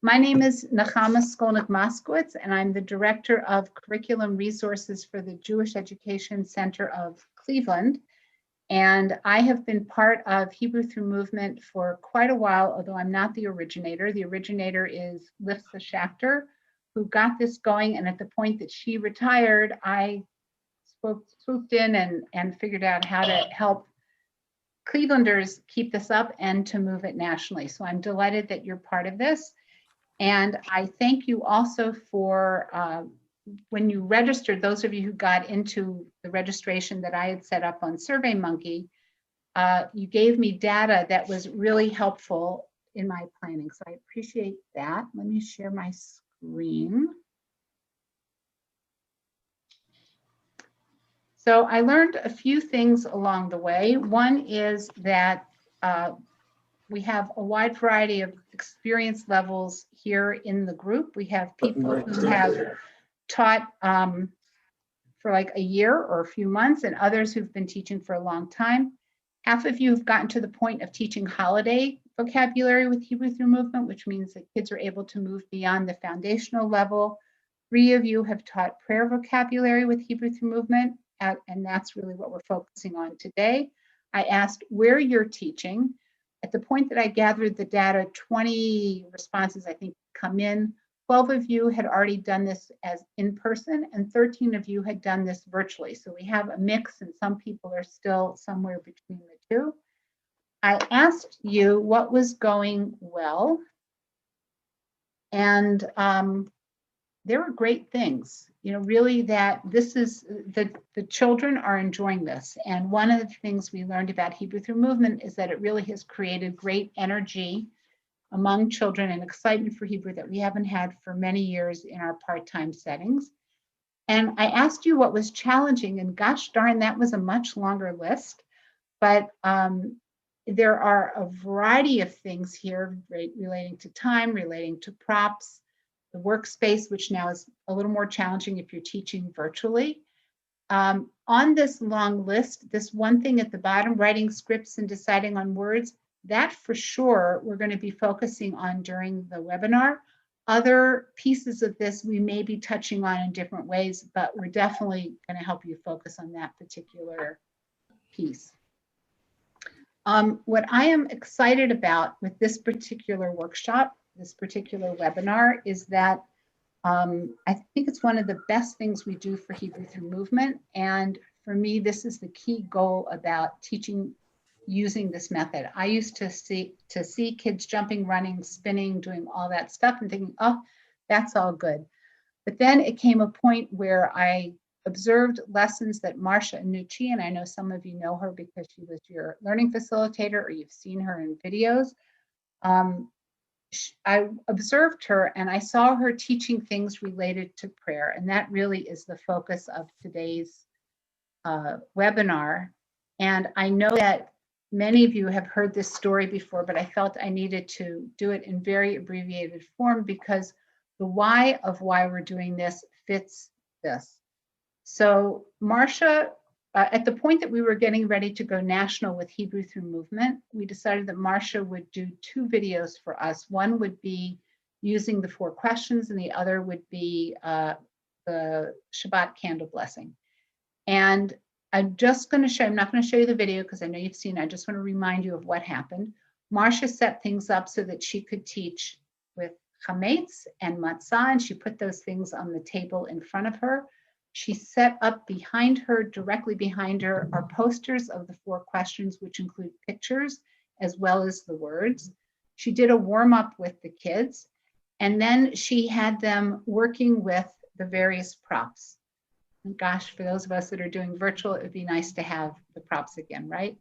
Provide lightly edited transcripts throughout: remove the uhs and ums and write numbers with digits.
My name is Nachama Skolnik Moskowitz, and I'm the Director of Curriculum Resources for the Jewish Education Center of Cleveland. And I have been part of Hebrew Through Movement for quite a while, although I'm not the originator. The originator is Lifsa Schachter, who got this going. And at the point that she retired, I swooped in and figured out how to help Clevelanders keep this up and to move it nationally. So I'm delighted that you're part of this. And I thank you also for when you registered, those of you who got into the registration that I had set up on SurveyMonkey, you gave me data that was really helpful in my planning. So I appreciate that. Let me share my screen. So I learned a few things along the way. One is that we have a wide variety of experience levels here in the group. We have people who have taught for like a year or a few months, and others who've been teaching for a long time. Half of you have gotten to the point of teaching holiday vocabulary with Hebrew Through Movement, which means that kids are able to move beyond the foundational level. 3 of you have taught prayer vocabulary with Hebrew Through Movement, and that's really what we're focusing on today. I asked where you're teaching. At the point that I gathered the data, 20 responses, I think, come in. 12 of you had already done this as in person, and 13 of you had done this virtually. So we have a mix, and some people are still somewhere between the two. I asked you what was going well, and there were great things. You know, really that this is, the children are enjoying this. And one of the things we learned about Hebrew Through Movement is that it really has created great energy among children and excitement for Hebrew that we haven't had for many years in our part-time settings. And I asked you what was challenging, and gosh darn, that was a much longer list. But there are a variety of things here relating to time, relating to props, the workspace, which now is a little more challenging if you're teaching virtually. On this long list, this one thing at the bottom, writing scripts and deciding on words, that for sure we're going to be focusing on during the webinar. Other pieces of this we may be touching on in different ways, but we're definitely going to help you focus on that particular piece. What I am excited about with this particular workshop, this particular webinar, is that I think it's one of the best things we do for Hebrew Through Movement. And for me, this is the key goal about teaching using this method. I used to see kids jumping, running, spinning, doing all that stuff and thinking, oh, that's all good. But then it came a point where I observed lessons that Marcia Nucci, and I know some of you know her because she was your learning facilitator or you've seen her in videos. I observed her and I saw her teaching things related to prayer. And that really is the focus of today's webinar. And I know that many of you have heard this story before, but I felt I needed to do it in very abbreviated form because the why of why we're doing this fits this. So Marcia, at the point that we were getting ready to go national with Hebrew Through Movement, we decided that Marcia would do 2 videos for us. One would be using the 4 questions and the other would be the Shabbat candle blessing. And I'm just going to show, I'm not going to show you the video because I know you've seen it. I just want to remind you of what happened. Marcia set things up so that she could teach with chametz and matzah, and she put those things on the table in front of her. She set up behind her, directly behind her, are posters of the 4 questions, which include pictures as well as the words. She did a warm-up with the kids, and then she had them working with the various props. And gosh, for those of us that are doing virtual, it would be nice to have the props again, right?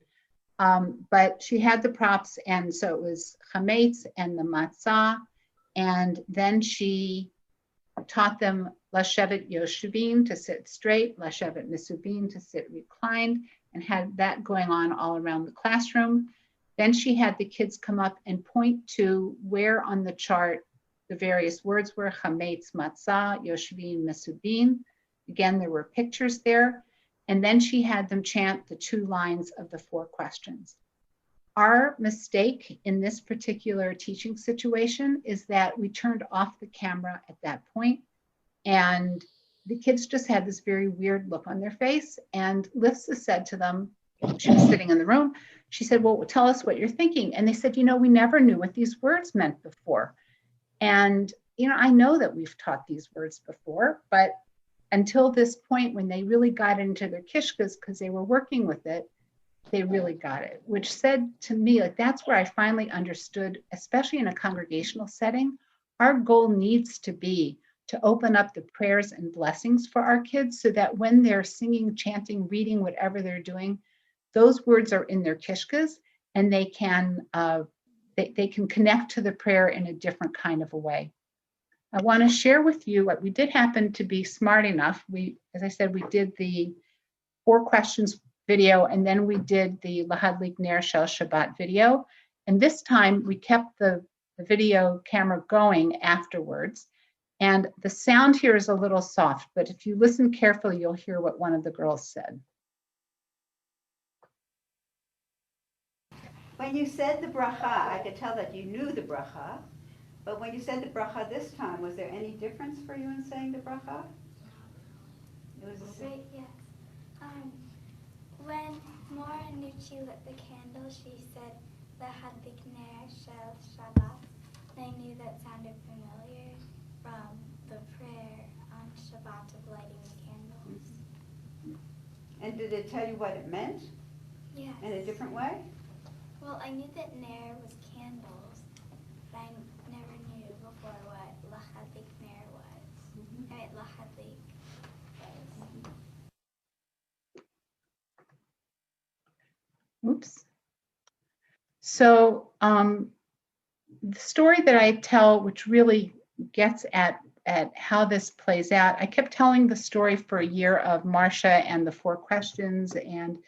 But she had the props, and so it was chametz and the matzah, and then she taught them Lashevet Yoshuvim, to sit straight, Lashevet Misubim, to sit reclined, and had that going on all around the classroom. Then she had the kids come up and point to where on the chart the various words were, chametz, matzah, Yoshuvim, Misubim. Again, there were pictures there. And then she had them chant the 2 lines of the 4 questions. Our mistake in this particular teaching situation is that we turned off the camera at that point, and the kids just had this very weird look on their face. And Lissa said to them, she was sitting in the room, she said, well, tell us what you're thinking. And they said, you know, we never knew what these words meant before. And, you know, I know that we've taught these words before, but until this point when they really got into their kishkas because they were working with it, they really got it, which said to me, like, that's where I finally understood, especially in a congregational setting, our goal needs to be to open up the prayers and blessings for our kids so that when they're singing, chanting, reading, whatever they're doing, those words are in their kishkas and they can connect to the prayer in a different kind of a way. I want to share with you what we did happen to be smart enough. As I said, we did the 4 questions video, and then we did the Lahadlik Ner Shel Shabbat video. And this time we kept the video camera going afterwards. And the sound here is a little soft, but if you listen carefully, you'll hear what one of the girls said. When you said the bracha, I could tell that you knew the bracha, but when you said the bracha this time, was there any difference for you in saying the bracha? It was the same. Yes. When Mora Nucci lit the candle, she said Lahadlik Ner Shel Shabbat. I knew that sounded familiar from the prayer on Shabbat of lighting the candles. And did it tell you what it meant? Yes. In a different way? Well, I knew that Ner was candles, but I never knew before what Lahadlik Ner was. I mean, Lahadlik was. Oops. So the story that I tell, which really gets at how this plays out, I kept telling the story for a year of Marcia and the 4 questions. And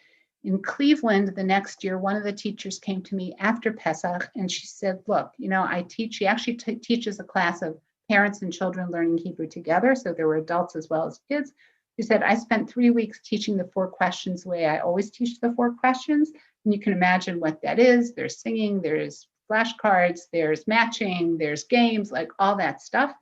in Cleveland the next year, one of the teachers came to me after Pesach and she said, look, you know, she actually teaches a class of parents and children learning Hebrew together. So there were adults as well as kids. She said, I spent 3 weeks teaching the 4 questions the way I always teach the 4 questions. And you can imagine what that is. There's singing, there's flashcards, there's matching, there's games, like all that stuff.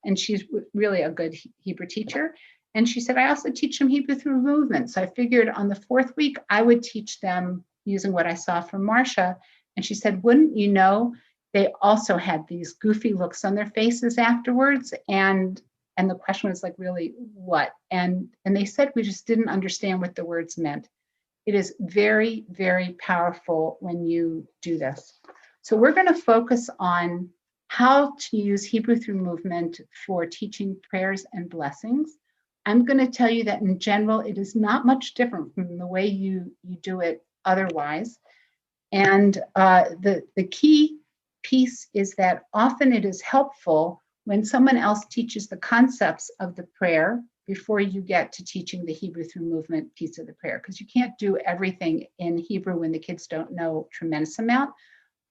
And she's really a good Hebrew teacher. And she said, I also teach them Hebrew through movement. So I figured on the 4th week, I would teach them using what I saw from Marcia. And she said, wouldn't you know, they also had these goofy looks on their faces afterwards. And the question was like, really, what? And they said, we just didn't understand what the words meant. It is very, very powerful when you do this. So we're going to focus on how to use Hebrew through movement for teaching prayers and blessings. I'm going to tell you that in general, it is not much different from the way you do it otherwise. And the key piece is that often it is helpful when someone else teaches the concepts of the prayer before you get to teaching the Hebrew through movement piece of the prayer, because you can't do everything in Hebrew when the kids don't know a tremendous amount,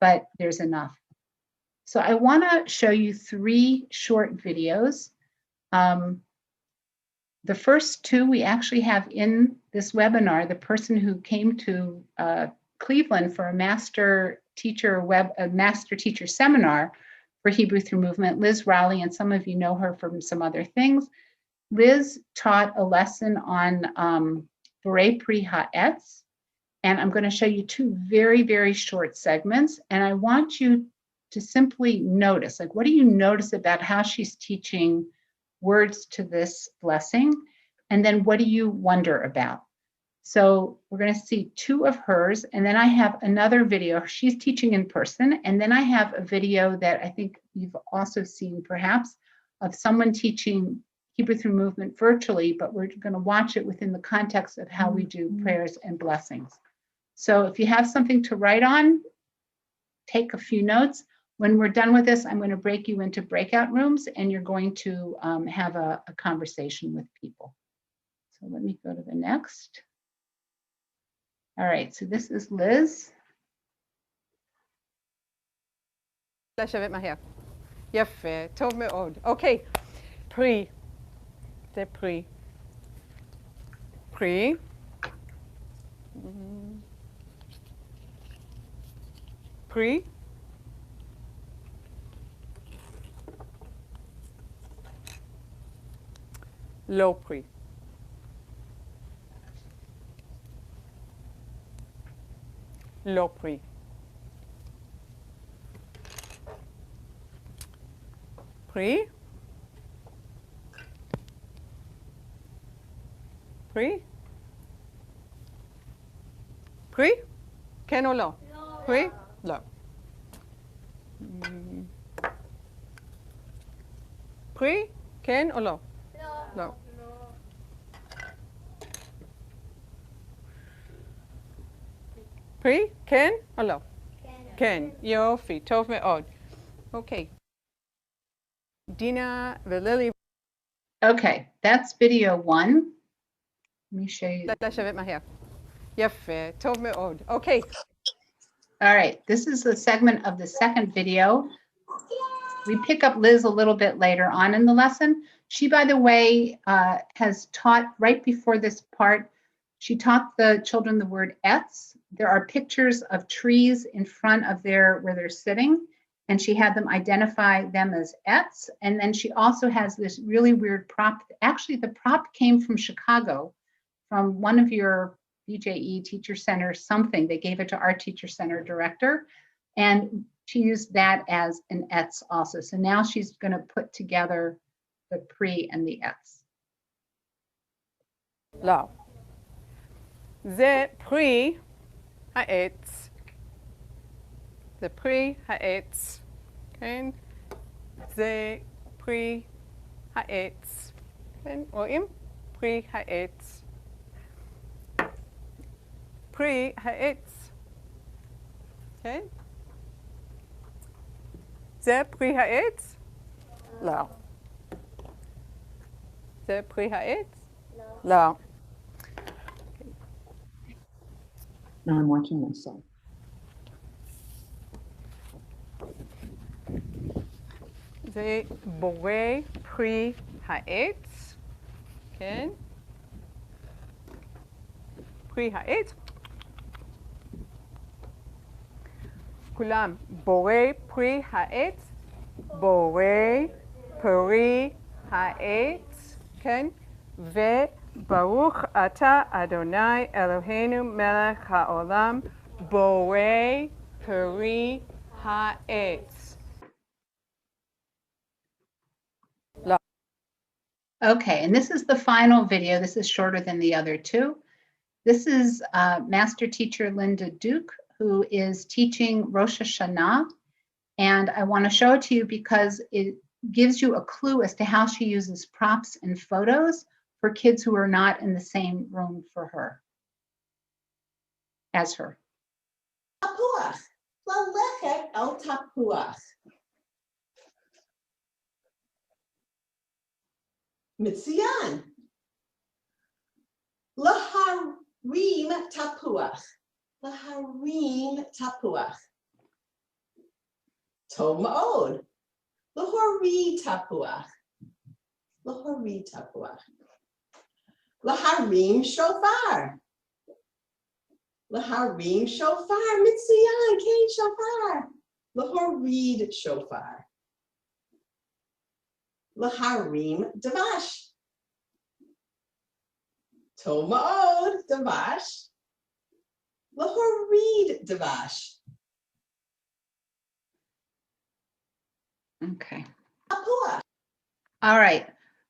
but there's enough. So I want to show you 3 short videos. The first 2 we actually have in this webinar. The person who came to Cleveland for a master teacher seminar for Hebrew through movement, Liz Rowley, and some of you know her from some other things. Liz taught a lesson on Borei Pri Ha'etz, and I'm going to show you 2 very, very short segments. And I want you to simply notice, like, what do you notice about how she's teaching words to this blessing? And then what do you wonder about? So we're going to see 2 of hers, and then I have another video. She's teaching in person, and then I have a video that I think you've also seen perhaps of someone teaching Hebrew through movement virtually, but we're going to watch it within the context of how we do prayers and blessings. So if you have something to write on, take a few notes. When we're done with this, I'm going to break you into breakout rooms, and you're going to have a conversation with people. So let me go to the next. All right, so this is Liz. לשבת מהר. יפה, טוב מאוד. אוקיי, פרי. זה פרי. פרי. Pri. Lo pri. Lo pri. Pri. Pri. Pri. כן או לא? פרי? לא. פרי? כן או לא? לא. פרי? כן או לא? כן. יופי, טוב מאוד. אוקיי. דינה ולילי. Okay, that's video 1. Let me show you. לשבת מהר. יפה, טוב מאוד. אוקיי. All right, this is the segment of the second video. We pick up Liz a little bit later on in the lesson. She, by the way, has taught right before this part, she taught the children the word etz. There are pictures of trees in front of where they're sitting, and she had them identify them as etz. And then she also has this really weird prop. Actually, the prop came from Chicago, from one of your BJE Teacher Center something. They gave it to our Teacher Center director, and she used that as an etz also. So now she's going to put together the pre and the etz. לא. זה פרי העץ. זה פרי העץ. כן? זה פרי העץ. כן? רואים? פרי העץ. פרי העץ. כן? זה פרי העץ? לא. זה פרי העץ? לא. Now I'm watching myself. זה בורא פרי העץ, כן? פרי העץ. כולם, בורא פרי העץ, בורא פרי העץ, כן? וברוך אתה אדוני אלוהינו מלך העולם, בורא פרי העץ. Okay, and this is the final video. This is shorter than the other two. This is Master Teacher Linda Duke, who is teaching Rosh Hashanah. And I want to show it to you because it gives you a clue as to how she uses props and photos for kids who are not in the same room for her, as her. Tapuach, lalechet el tapuach. Mitzian. Laharim tapuach. Laharim tapuach. Tov ma'od. Lahori tapuach. Lahori tapuach. Laharim shofar. Laharim shofar. Mitzian, kain shofar. Lahorid shofar. Laharim davash. Tov ma'od davash. Lahorid davash. Okay. Tapuach. All right.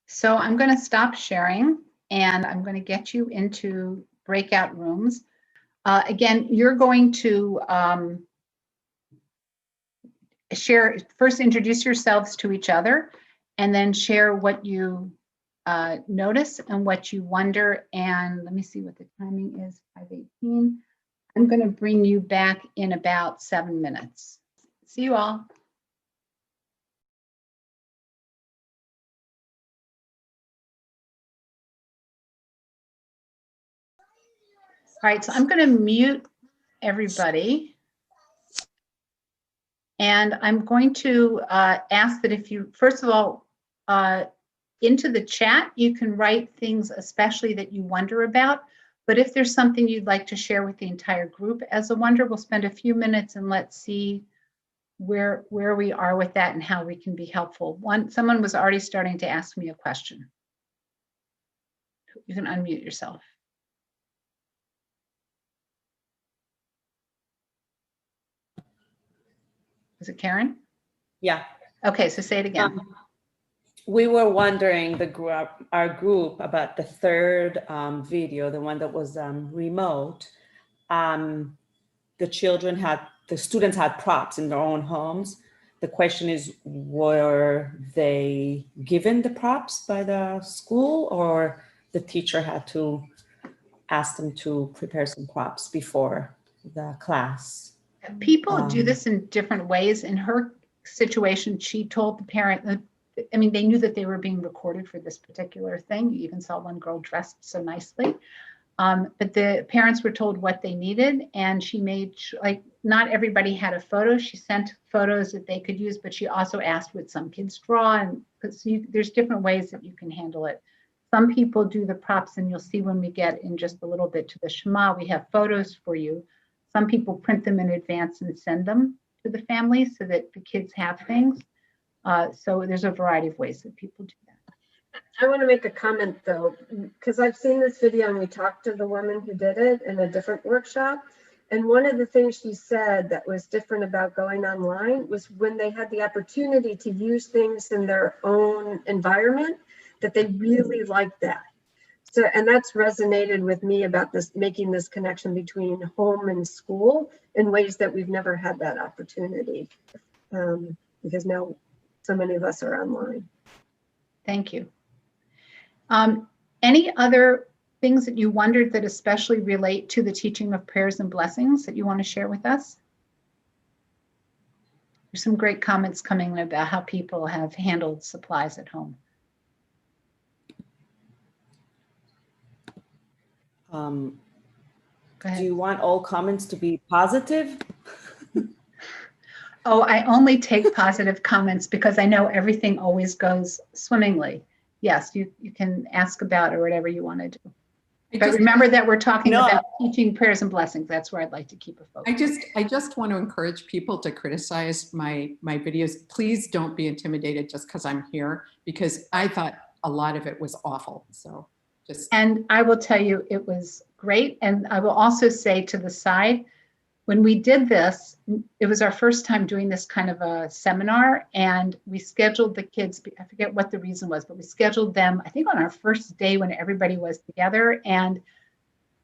So I'm going to stop sharing and I'm going to get you into breakout rooms. Again, you're going to first introduce yourselves to each other and then share what you notice and what you wonder. And let me see what the timing is, 5:18. I'm going to bring you back in about 7 minutes. See you all. All right, so I'm going to mute everybody. And I'm going to ask that if you, first of all, into the chat, you can write things especially that you wonder about. But if there's something you'd like to share with the entire group as a wonder, we'll spend a few minutes and let's see where we are with that and how we can be helpful. Someone was already starting to ask me a question. You can unmute yourself. Was it Karen? Yeah. Okay, so say it again. We were wondering, our group, about the third video, the one that was remote. The students had props in their own homes. The question is, were they given the props by the school, or the teacher had to ask them to prepare some props before the class? People do this in different ways. In her situation, she told the parent, I mean, they knew that they were being recorded for this particular thing. You even saw one girl dressed so nicely. But the parents were told what they needed, and she made, like, not everybody had a photo. She sent photos that they could use, but she also asked would some kids draw, and there's different ways that you can handle it. Some people do the props, and you'll see when we get in just a little bit to the Shema, we have photos for you. Some people print them in advance and send them to the family so that the kids have things. So there's a variety of ways that people do that. I want to make a comment though, because I've seen this video and we talked to the woman who did it in a different workshop. And one of the things she said that was different about going online was when they had the opportunity to use things in their own environment, that they really liked that. So, and that's resonated with me about this, making this connection between home and school in ways that we've never had that opportunity, because now so many of us are online. Thank you. Any other things that you wondered that especially relate to the teaching of prayers and blessings that you want to share with us? There's some great comments coming in about how people have handled supplies at home. Do Go ahead. you want all comments to be positive? Oh, I only take positive comments because I know everything always goes swimmingly. Yes, you can ask about or whatever you want to do. But remember that we're talking about teaching prayers and blessings. That's where I'd like to keep a focus. I just want to encourage people to criticize my videos. Please don't be intimidated just because I'm here, because I thought a lot of it was awful. So just. And I will tell you, it was great. And I will also say to the side, when we did this, it was our first time doing this kind of a seminar, and we scheduled the kids, I forget what the reason was, but we scheduled them, I think on our first day when everybody was together, and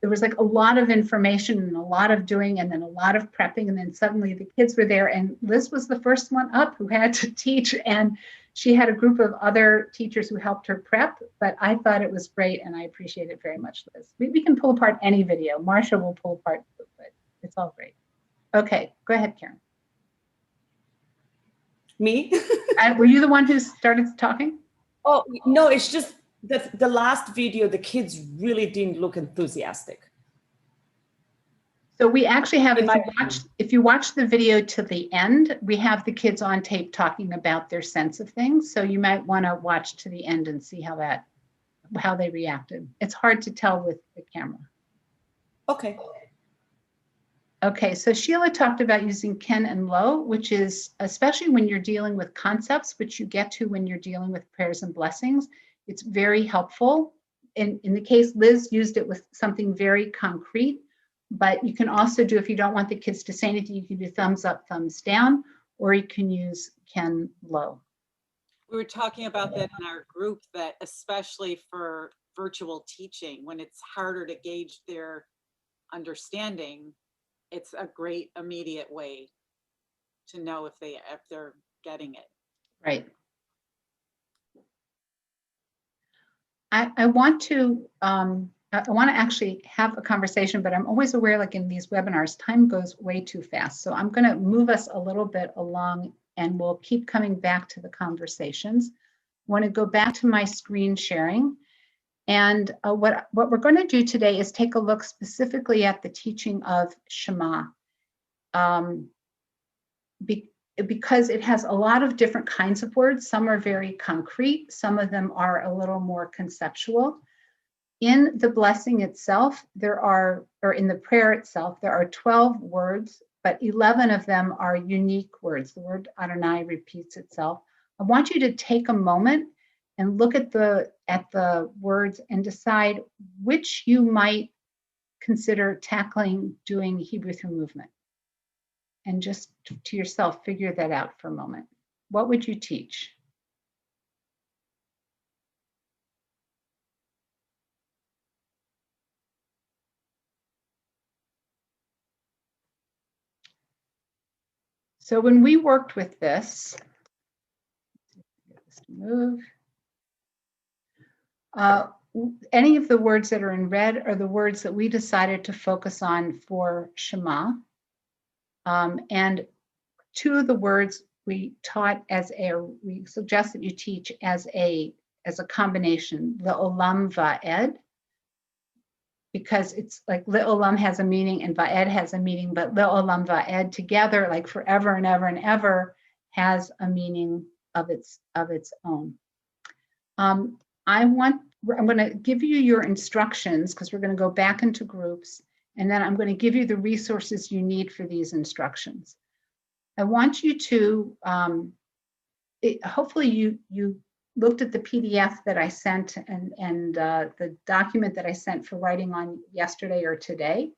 there was like a lot of information and a lot of doing and then a lot of prepping, and then suddenly the kids were there, and Liz was the first one up who had to teach, and she had a group of other teachers who helped her prep, but I thought it was great, and I appreciate it very much, Liz. We can pull apart any video. Marsha will pull apart, but it's all great. Okay, go ahead, Karen. Me? Were you the one who started talking? Oh, no, it's just that the last video, the kids really didn't look enthusiastic. So we actually have, if you watch the video to the end, we have the kids on tape talking about their sense of things. So you might want to watch to the end and see how they reacted. It's hard to tell with the camera. Okay. Okay, so Sheila talked about using Ken and Lo, which is, especially when you're dealing with concepts, which you get to when you're dealing with prayers and blessings, it's very helpful. In the case, Liz used it with something very concrete, but you can also do, if you don't want the kids to say anything, you can do thumbs up, thumbs down, or you can use Ken Lo. We were talking about that in our group, that especially for virtual teaching, when it's harder to gauge their understanding, it's a great immediate way to know if they're getting it. Right. I want to actually have a conversation, but I'm always aware, like in these webinars, time goes way too fast. So I'm going to move us a little bit along, and we'll keep coming back to the conversations. I want to go back to my screen sharing. And what we're going to do today is take a look specifically at the teaching of Shema, because it has a lot of different kinds of words. Some are very concrete, some of them are a little more conceptual. In the blessing itself, or in the prayer itself, there are 12 words, but 11 of them are unique words. The word Adonai repeats itself. I want you to take a moment and look at the words and decide which you might consider tackling doing Hebrew through movement. And just to yourself, figure that out for a moment. What would you teach? So when we worked with this, move, any of the words that are in red are the words that we decided to focus on for Shema. And two of the words we taught we suggest that you teach as a combination, Le'olam Va'ed, because it's like Le'olam has a meaning and Va'ed has a meaning, but Le'olam Va'ed together, like forever and ever and ever, has a meaning of its own. I'm going to give you your instructions because we're going to go back into groups, and then I'm going to give you the resources you need for these instructions. I want you to, hopefully you looked at the PDF that I sent and the document that I sent for writing on yesterday or today,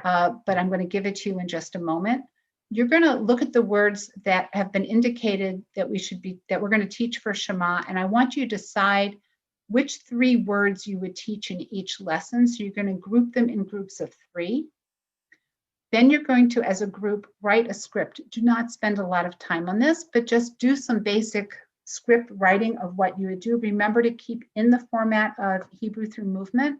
but I'm going to give it to you in just a moment. You're going to look at the words that have been indicated that we're going to teach for Shema, and I want you to decide which 3 words you would teach in each lesson. So you're going to group them in groups of 3. Then you're going to, as a group, write a script. Do not spend a lot of time on this, but just do some basic script writing of what you would do. Remember to keep in the format of Hebrew through movement.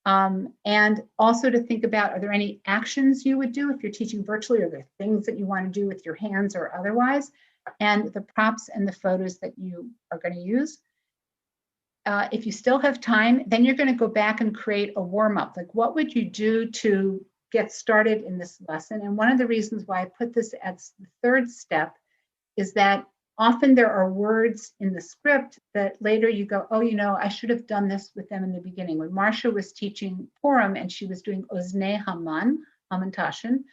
And also to think about, are there any actions you would do if you're teaching virtually? Are there things that you want to do with your hands or otherwise? And the props and the photos that you are going to use. If you still have time, then you're going to go back and create a warm-up. Like, what would you do to get started in this lesson? And one of the reasons why I put this as the 3rd step is that often there are words in the script that later you go, oh, I should have done this with them in the beginning. When Marcia was teaching Purim and she was doing Oznei Haman, Hamantashen,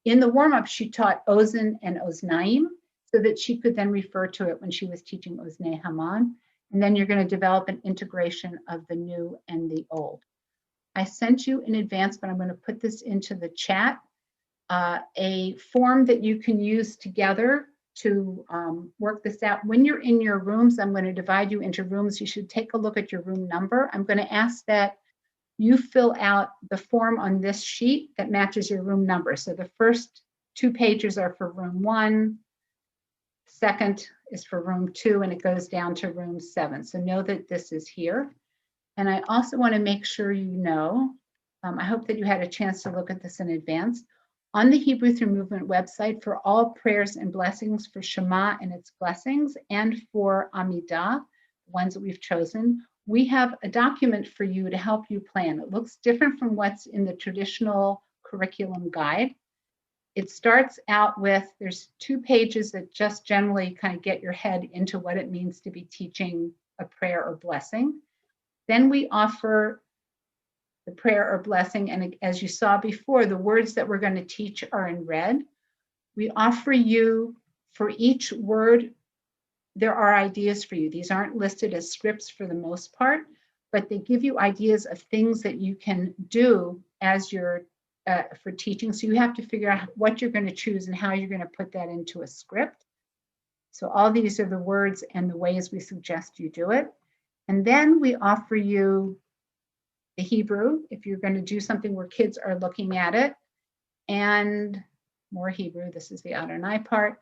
in the warm-up, she taught Ozen and Oznaim so that she could then refer to it when she was teaching Oznei Haman. And then you're going to develop an integration of the new and the old. I sent you in advance, but I'm going to put this into the chat, a form that you can use together to work this out. When you're in your rooms, I'm going to divide you into rooms. You should take a look at your room number. I'm going to ask that you fill out the form on this sheet that matches your room number. So the first 2 pages are for room 1, second is for room 2, and it goes down to room 7. So know that this is here. And I also want to make sure you know, I hope that you had a chance to look at this in advance. On the Hebrew Through Movement website, for all prayers and blessings for Shema and its blessings, and for Amidah, the ones that we've chosen, we have a document for you to help you plan. It looks different from what's in the traditional curriculum guide. It starts out with, there's 2 pages that just generally kind of get your head into what it means to be teaching a prayer or blessing. Then we offer the prayer or blessing, and as you saw before, the words that we're going to teach are in red. We offer you, for each word, there are ideas for you. These aren't listed as scripts for the most part, but they give you ideas of things that you can do as you're for teaching. So you have to figure out what you're going to choose and how you're going to put that into a script. So all these are the words and the ways we suggest you do it. And then we offer you the Hebrew, if you're going to do something where kids are looking at it, and more Hebrew. This is the Adonai part.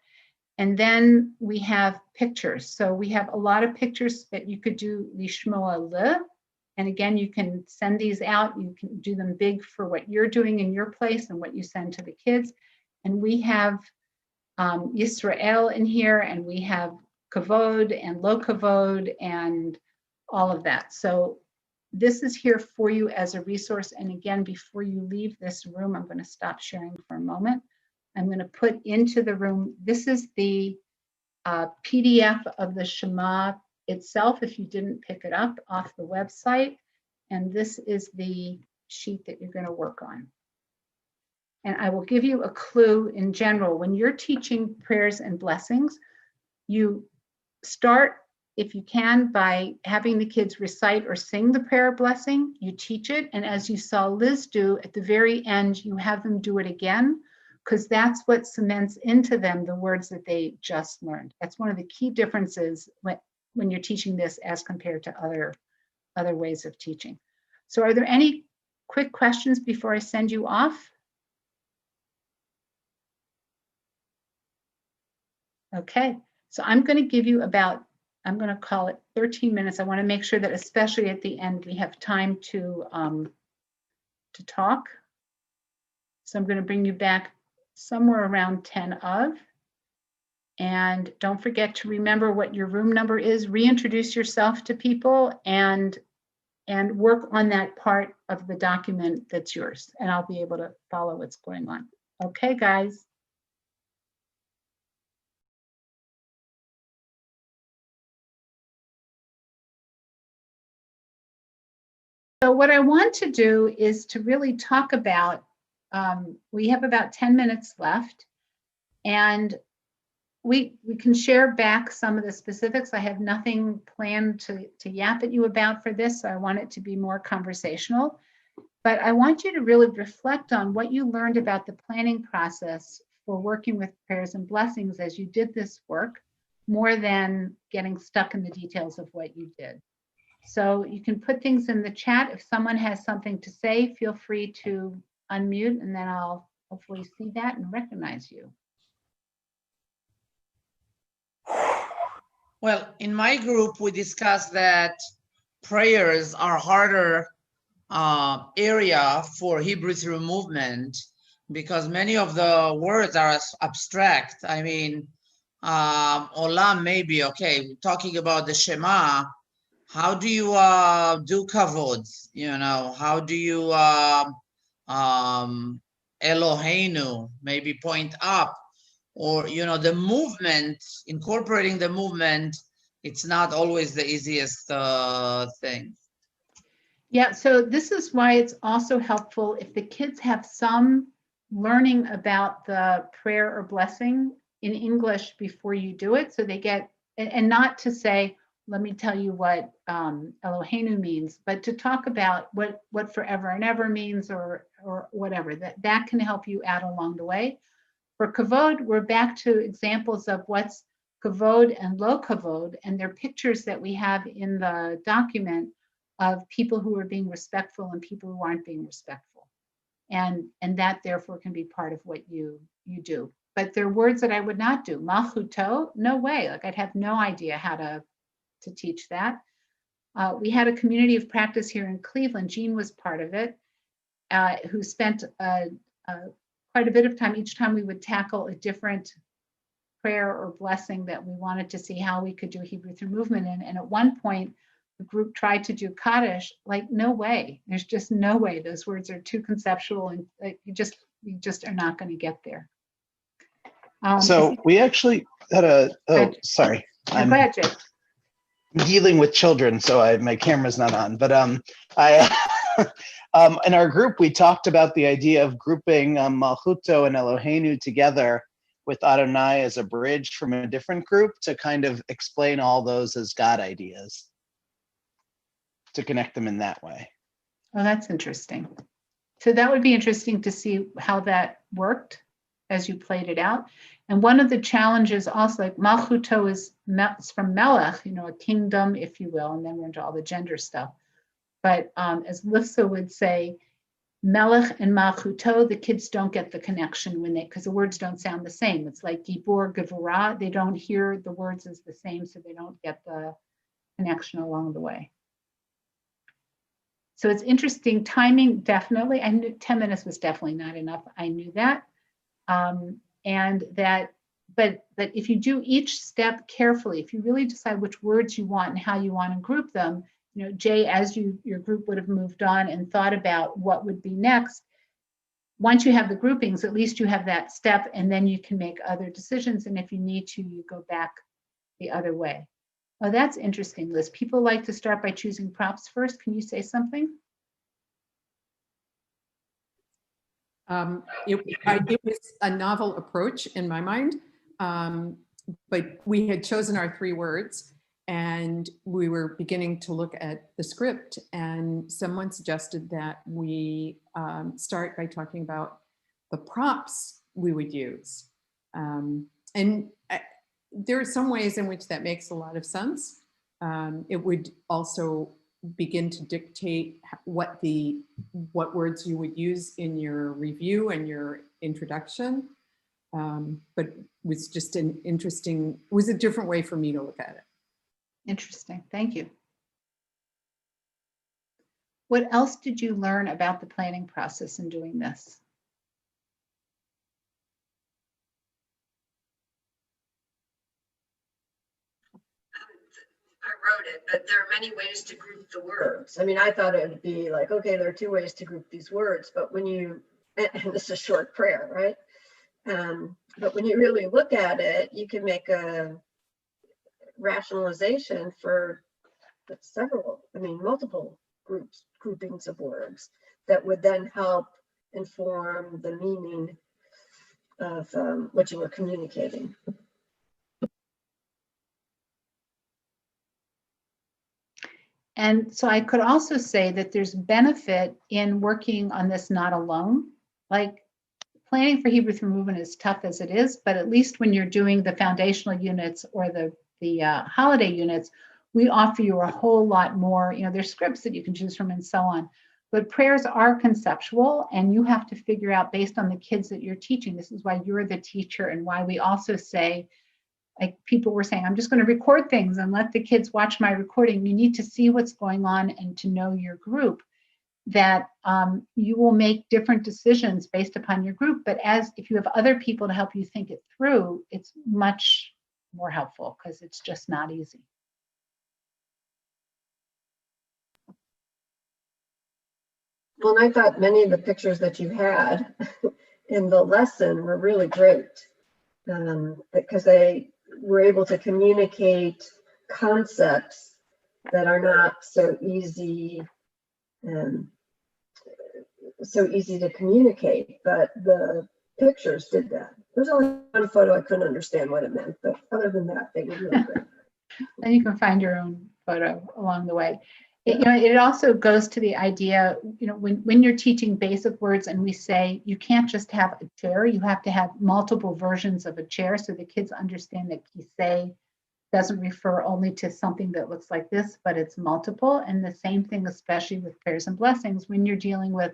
And then we have pictures. So we have a lot of pictures that you could do Lishmoa Le. And again, you can send these out. You can do them big for what you're doing in your place and what you send to the kids. And we have Yisrael in here, and we have Kavod and Lo Kavod and all of that. So this is here for you as a resource. And again, before you leave this room, I'm going to stop sharing for a moment. I'm going to put into the room, this is the PDF of the Shema itself, if you didn't pick it up off the website. And this is the sheet that you're going to work on. And I will give you a clue in general. When you're teaching prayers and blessings, you start, if you can, by having the kids recite or sing the prayer or blessing. You teach it. And as you saw Liz do, at the very end, you have them do it again, because that's what cements into them the words that they just learned. That's one of the key differences when you're teaching this as compared to other ways of teaching. So are there any quick questions before I send you off? Okay, so I'm going to give you about, I'm going to call it 13 minutes. I want to make sure that especially at the end, we have time to talk. So I'm going to bring you back somewhere around 10 of. And don't forget to remember what your room number is. Reintroduce yourself to people and work on that part of the document that's yours. And I'll be able to follow what's going on. Okay, guys. So what I want to do is to really talk about, we have about 10 minutes left, and we can share back some of the specifics. I have nothing planned to yap at you about for this, so I want it to be more conversational. But I want you to really reflect on what you learned about the planning process for working with prayers and blessings as you did this work, more than getting stuck in the details of what you did. So you can put things in the chat. If someone has something to say, feel free to unmute, and then I'll hopefully see that and recognize you. Well, in my group, we discussed that prayers are harder area for Hebrew through movement, because many of the words are abstract. I mean, olam maybe, okay, talking about the Shema, how do you do kavod? You know, how do you Eloheinu, maybe point up, or, you know, the movement, incorporating the movement, it's not always the easiest thing. Yeah, so this is why it's also helpful if the kids have some learning about the prayer or blessing in English before you do it, so they get, and not to say, let me tell you what Eloheinu means, but to talk about what forever and ever means, or whatever, that can help you out along the way. For kavod, we're back to examples of what's kavod and lo kavod, and they're pictures that we have in the document of people who are being respectful and people who aren't being respectful. And that therefore can be part of what you do. But there are words that I would not do. Malchuto, no way. Like, I'd have no idea how to teach that. We had a community of practice here in Cleveland. Jean was part of it, who spent quite a bit of time. Each time we would tackle a different prayer or blessing that we wanted to see how we could do Hebrew through movement in. And at one point, the group tried to do Kaddish. Like, no way. There's just no way. Those words are too conceptual, and you just are not going to get there. So we actually had sorry. Go ahead, Jake. I'm dealing with children, so my camera's not on. But in our group, we talked about the idea of grouping Malchuto and Eloheinu together with Adonai as a bridge from a different group to kind of explain all those as God ideas, to connect them in that way. Oh, that's interesting. So that would be interesting to see how that worked as you played it out. And one of the challenges also, like Malchuto is from Melech, you know, a kingdom, if you will, and then we're into all the gender stuff. But as Lissa would say, Melech and Malchuto, the kids don't get the connection because the words don't sound the same. It's like Gibor, Gevurah, they don't hear the words as the same, so they don't get the connection along the way. So it's interesting. Timing, definitely. I knew 10 minutes was definitely not enough. I knew that. But if you do each step carefully, if you really decide which words you want and how you want to group them, you know, Jay, as your group would have moved on and thought about what would be next, once you have the groupings, at least you have that step, and then you can make other decisions. And if you need to, you go back the other way. Oh, that's interesting, Liz. People like to start by choosing props first. Can you say something? It was a novel approach in my mind, but we had chosen our 3 words and we were beginning to look at the script, and someone suggested that we start by talking about the props we would use. And there are some ways in which that makes a lot of sense. It would also begin to dictate what words you would use in your review and your introduction. But it was just it was a different way for me to look at it. Interesting, thank you. What else did you learn about the planning process in doing this? I wrote it, but there are many ways to group the words. I mean, I thought it would be like, okay, there are 2 ways to group these words, but when you, and this is a short prayer, right? But when you really look at it, you can make a rationalization for multiple groupings of words that would then help inform the meaning of what you were communicating. And so I could also say that there's benefit in working on this not alone. Like, planning for Hebrew through movement is tough as it is, but at least when you're doing the foundational units or the holiday units, we offer you a whole lot more. You know, there's scripts that you can choose from and so on. But prayers are conceptual, and you have to figure out based on the kids that you're teaching. This is why you're the teacher, and why we also say, like people were saying, I'm just going to record things and let the kids watch my recording. You need to see what's going on and to know your group, that you will make different decisions based upon your group. But if you have other people to help you think it through, it's much more helpful because it's just not easy. Well, and I thought many of the pictures that you had in the lesson were really great, because they were able to communicate concepts that are not so easy to communicate, but the pictures did that. There's only one photo I couldn't understand what it meant, but other than that, they were really great. And you can find your own photo along the way. It also goes to the idea, when you're teaching basic words and we say you can't just have a chair, you have to have multiple versions of a chair so the kids understand that kisei doesn't refer only to something that looks like this, but it's multiple. And the same thing, especially with prayers and blessings, when you're dealing with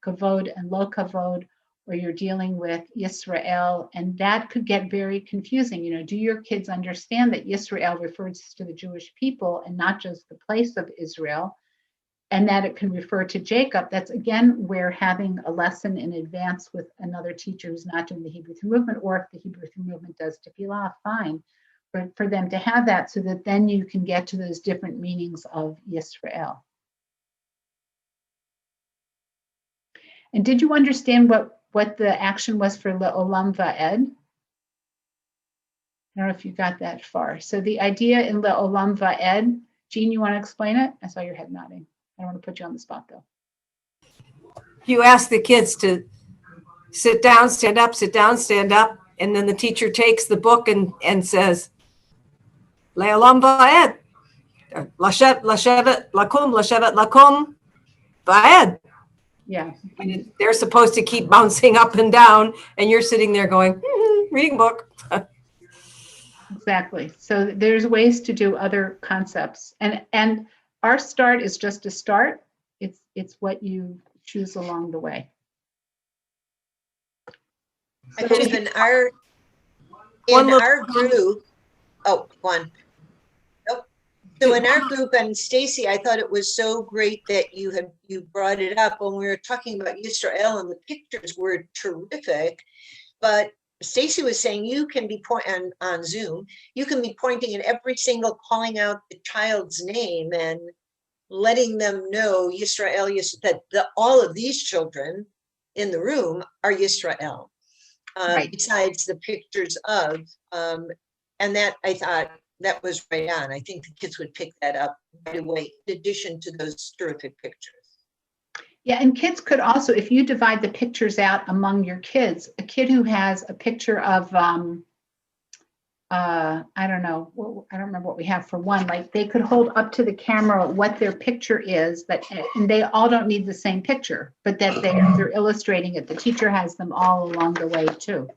kavod and lo kavod, or you're dealing with Yisrael, and that could get very confusing. Do your kids understand that Yisrael refers to the Jewish people and not just the place of Israel, and that it can refer to Jacob? That's again where having a lesson in advance with another teacher who's not doing the Hebrew through movement, or if the Hebrew through movement does tefillah, fine, but for them to have that so that then you can get to those different meanings of Yisrael. And did you understand what the action was for Le'olam Va'ed? I don't know if you got that far. So the idea in Le'olam Va'ed, Jean, you want to explain it? I saw your head nodding. I don't want to put you on the spot though. You ask the kids to sit down, stand up, sit down, stand up. And then the teacher takes the book and says, Le'olam Va'ed. Lashevet, lakum, lashevet, lakum, Va'ed. Yeah. And they're supposed to keep bouncing up and down, and you're sitting there going, reading book. Exactly. So there's ways to do other concepts, and our start is just a start. It's what you choose along the way. I think in our group, So in our group, and Stacy, I thought it was so great that you brought it up when we were talking about Yisrael, and the pictures were terrific. But Stacy was saying you can be on Zoom, you can be pointing at every single, calling out the child's name and letting them know Yisrael, that all of these children in the room are Yisrael. Right. Besides the pictures of, and that I thought that was right on. I think the kids would pick that up right away, in addition to those terrific pictures. Yeah, and kids could also, if you divide the pictures out among your kids, a kid who has a picture of, I don't know, I don't remember what we have for one, like they could hold up to the camera what their picture is, that, and they all don't need the same picture, but that they're illustrating it. The teacher has them all along the way too.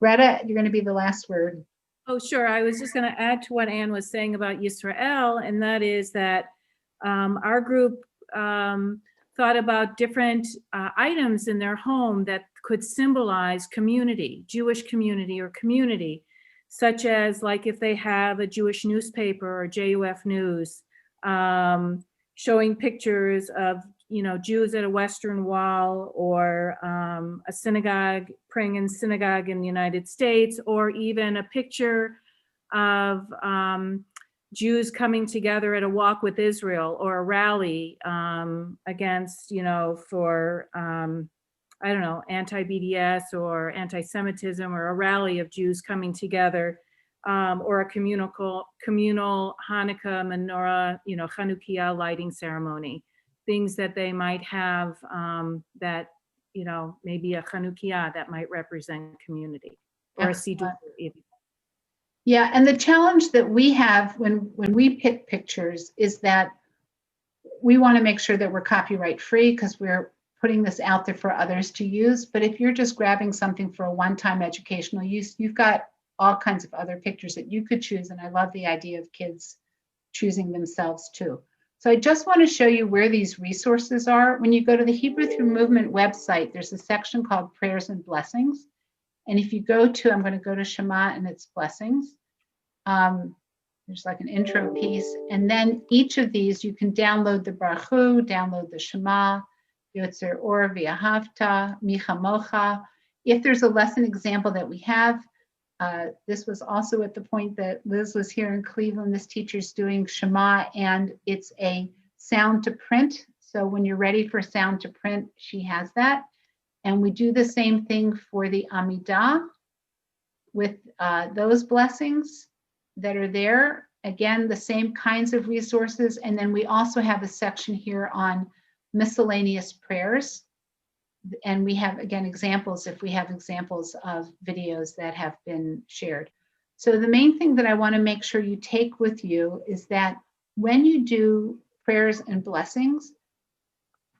Greta, you're going to be the last word. Oh, sure. I was just going to add to what Anne was saying about Yisrael, and that is that our group thought about different items in their home that could symbolize community, Jewish community or community, such as like if they have a Jewish newspaper or JUF News, showing pictures of, you know, Jews at a Western Wall, or a synagogue, praying in synagogue in the United States, or even a picture of Jews coming together at a walk with Israel, or a rally against, you know, for, I don't know, anti-BDS or anti-Semitism, or a rally of Jews coming together, or a communal Hanukkah menorah, you know, Chanukiah lighting ceremony. Things that they might have that, you know, maybe a Chanukiah that might represent community, or Excellent. a Siddur even. Yeah, and the challenge that we have when we pick pictures is that we want to make sure that we're copyright free, because we're putting this out there for others to use. But if you're just grabbing something for a one-time educational use, you've got all kinds of other pictures that you could choose. And I love the idea of kids choosing themselves too. So I just want to show you where these resources are. When you go to the Hebrew Through Movement website, there's a section called Prayers and Blessings. And if you go to, I'm going to go to Shema and its blessings. There's like an intro piece. And then each of these, you can download the Brachu, download the Shema, Yotzer Or, V'ahavta, Micha Mocha. If there's a lesson example that we have, this was also at the point that Liz was here in Cleveland. This teacher's doing Shema, and it's a sound to print. So when you're ready for sound to print, she has that. And we do the same thing for the Amidah with those blessings that are there. Again, the same kinds of resources. And then we also have a section here on miscellaneous prayers. And we have, again, examples, if we have examples of videos that have been shared. So the main thing that I want to make sure you take with you is that when you do prayers and blessings,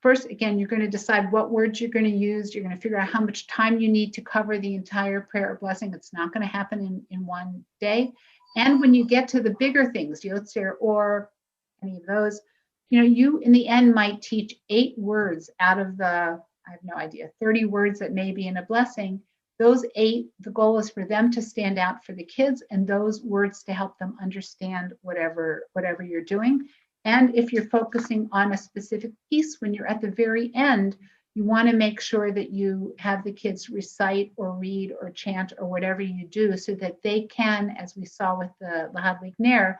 first, again, you're going to decide what words you're going to use. You're going to figure out how much time you need to cover the entire prayer or blessing. It's not going to happen in one day. And when you get to the bigger things, Yotzer or any of those, you know, you in the end might teach 8 words out of the, I have no idea, 30 words that may be in a blessing. Those 8, the goal is for them to stand out for the kids, and those words to help them understand whatever you're doing. And if you're focusing on a specific piece, when you're at the very end, you want to make sure that you have the kids recite or read or chant or whatever you do, so that they can, as we saw with the Lahadlik Ner,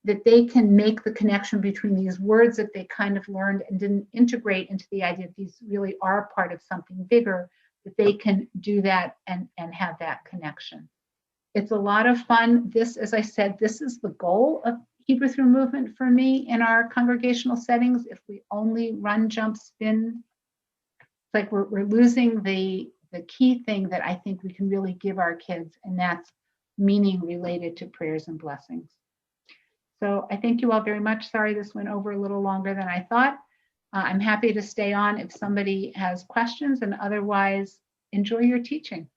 that they can make the connection between these words that they kind of learned and didn't integrate into the idea that these really are part of something bigger, that they can do that and have that connection. It's a lot of fun. This, as I said, this is the goal of Hebrew Through Movement for me in our congregational settings. If we only run, jump, spin, it's like we're losing the key thing that I think we can really give our kids, and that's meaning related to prayers and blessings. So I thank you all very much. Sorry this went over a little longer than I thought. I'm happy to stay on if somebody has questions, and otherwise enjoy your teaching.